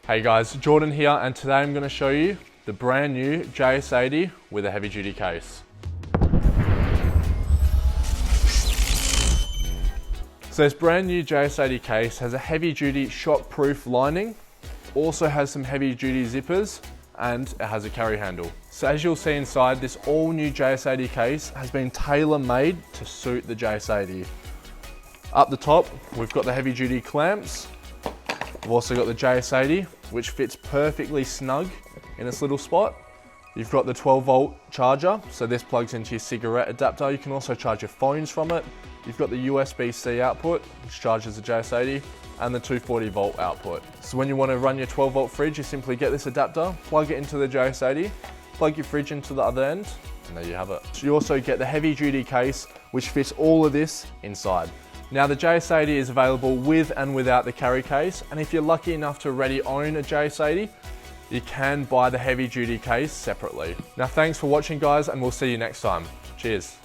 Hey guys, Jordan here, and today I'm going to show you the brand new JS80 with a heavy duty case. So this brand new JS80 case has a heavy duty shock proof lining, also has some heavy duty zippers, and it has a carry handle. So as you'll see inside, this all new JS80 case has been tailor made to suit the JS80. Up the top, we've got the heavy duty clamps. We've also got the JS80, which fits perfectly snug in this little spot. You've got the 12-volt charger, so this plugs into your cigarette adapter. You can also charge your phones from it. You've got the USB-C output, which charges the JS80, and the 240-volt output. So when you want to run your 12-volt fridge, you simply get this adapter, plug it into the JS80, plug your fridge into the other end, and there you have it. So you also get the heavy-duty case, which fits all of this inside. Now the JS80 is available with and without the carry case, and if you're lucky enough to already own a JS80, you can buy the heavy duty case separately. Now thanks for watching guys, and we'll see you next time. Cheers.